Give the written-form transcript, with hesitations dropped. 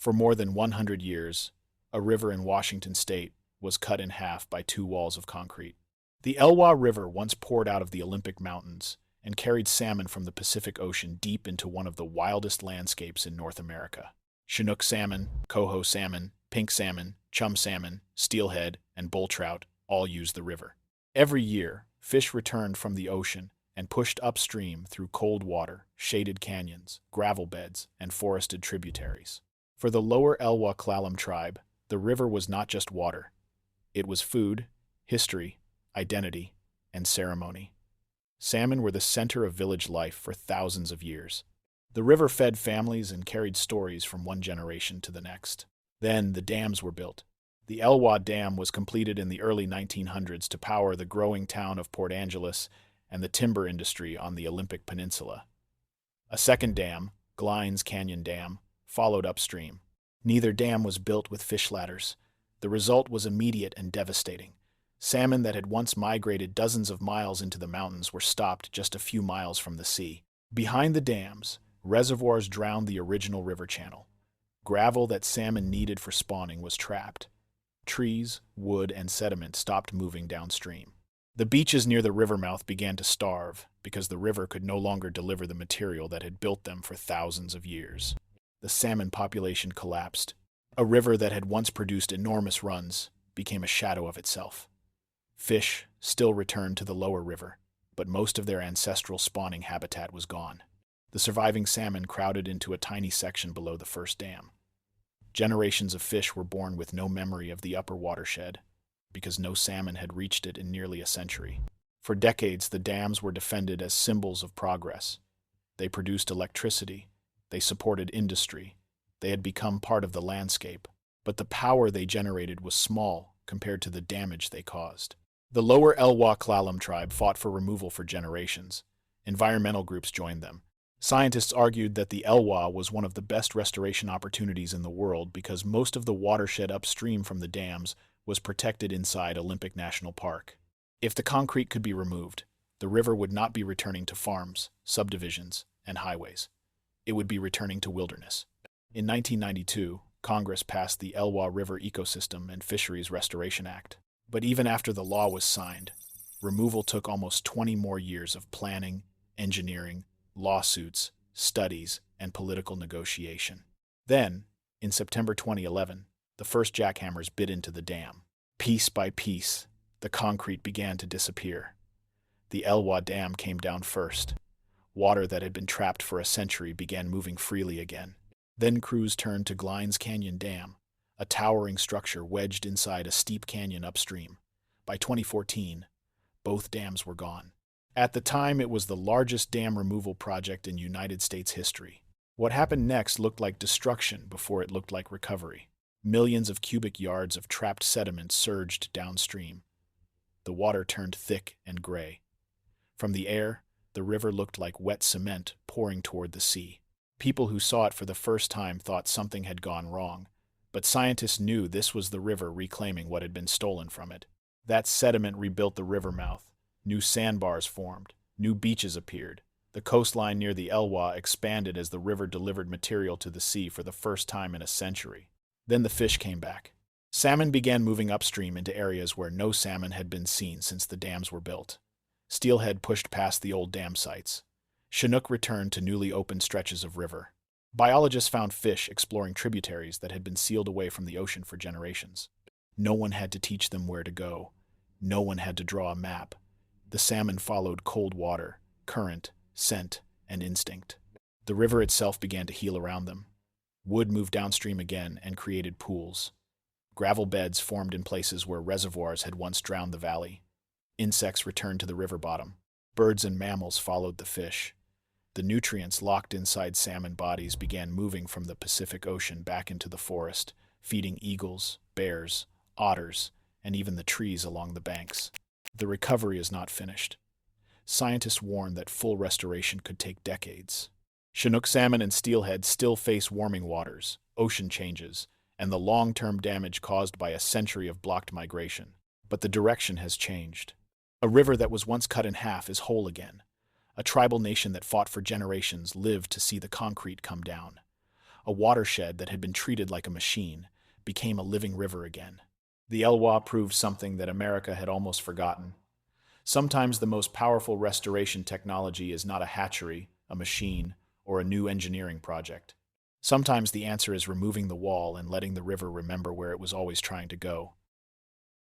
For more than 100 years, a river in Washington state was cut in half by two walls of concrete. The Elwha River once poured out of the Olympic Mountains and carried salmon from the Pacific Ocean deep into one of the wildest landscapes in North America. Chinook salmon, coho salmon, pink salmon, chum salmon, steelhead, and bull trout all use the river. Every year, fish returned from the ocean and pushed upstream through cold water, shaded canyons, gravel beds, and forested tributaries. For the lower Elwha Clallam tribe, the river was not just water. It was food, history, identity, and ceremony. Salmon were the center of village life for thousands of years. The river fed families and carried stories from one generation to the next. Then the dams were built. The Elwha Dam was completed in the early 1900s to power the growing town of Port Angeles and the timber industry on the Olympic Peninsula. A second dam, Glines Canyon Dam, followed upstream. Neither dam was built with fish ladders. The result was immediate and devastating. Salmon that had once migrated dozens of miles into the mountains were stopped just a few miles from the sea. Behind the dams, reservoirs drowned the original river channel. Gravel that salmon needed for spawning was trapped. Trees, wood, and sediment stopped moving downstream. The beaches near the river mouth began to starve because the river could no longer deliver the material that had built them for thousands of years. The salmon population collapsed. A river that had once produced enormous runs became a shadow of itself. Fish still returned to the lower river, but most of their ancestral spawning habitat was gone. The surviving salmon crowded into a tiny section below the first dam. Generations of fish were born with no memory of the upper watershed, because no salmon had reached it in nearly a century. For decades, the dams were defended as symbols of progress. They produced electricity. They supported industry. They had become part of the landscape, but the power they generated was small compared to the damage they caused. The lower Elwha Clallam tribe fought for removal for generations. Environmental groups joined them. Scientists argued that the Elwha was one of the best restoration opportunities in the world because most of the watershed upstream from the dams was protected inside Olympic National Park. If the concrete could be removed, the river would not be returning to farms, subdivisions, and highways. It would be returning to wilderness. In 1992, Congress passed the Elwha River Ecosystem and Fisheries Restoration Act. But even after the law was signed, removal took almost 20 more years of planning, engineering, lawsuits, studies, and political negotiation. Then, in September 2011, the first jackhammers bit into the dam. Piece by piece, the concrete began to disappear. The Elwha Dam came down first. Water that had been trapped for a century began moving freely again. Then crews turned to Glines Canyon Dam, a towering structure wedged inside a steep canyon upstream. By 2014, both dams were gone. At the time, it was the largest dam removal project in United States history. What happened next looked like destruction before it looked like recovery. Millions of cubic yards of trapped sediment surged downstream. The water turned thick and gray. From the air, the river looked like wet cement pouring toward the sea. People who saw it for the first time thought something had gone wrong, but scientists knew this was the river reclaiming what had been stolen from it. That sediment rebuilt the river mouth. New sandbars formed. New beaches appeared. The coastline near the Elwha expanded as the river delivered material to the sea for the first time in a century. Then the fish came back. Salmon began moving upstream into areas where no salmon had been seen since the dams were built. Steelhead pushed past the old dam sites. Chinook returned to newly opened stretches of river. Biologists found fish exploring tributaries that had been sealed away from the ocean for generations. No one had to teach them where to go. No one had to draw a map. The salmon followed cold water, current, scent, and instinct. The river itself began to heal around them. Wood moved downstream again and created pools. Gravel beds formed in places where reservoirs had once drowned the valley. Insects returned to the river bottom. Birds and mammals followed the fish. The nutrients locked inside salmon bodies began moving from the Pacific Ocean back into the forest, feeding eagles, bears, otters, and even the trees along the banks. The recovery is not finished. Scientists warn that full restoration could take decades. Chinook salmon and steelhead still face warming waters, ocean changes, and the long-term damage caused by a century of blocked migration. But the direction has changed. A river that was once cut in half is whole again. A tribal nation that fought for generations lived to see the concrete come down. a watershed that had been treated like a machine, became a living river again. The Elwha proved something that America had almost forgotten. Sometimes the most powerful restoration technology is not a hatchery, a machine, or a new engineering project. Sometimes the answer is removing the wall and letting the river remember where it was always trying to go.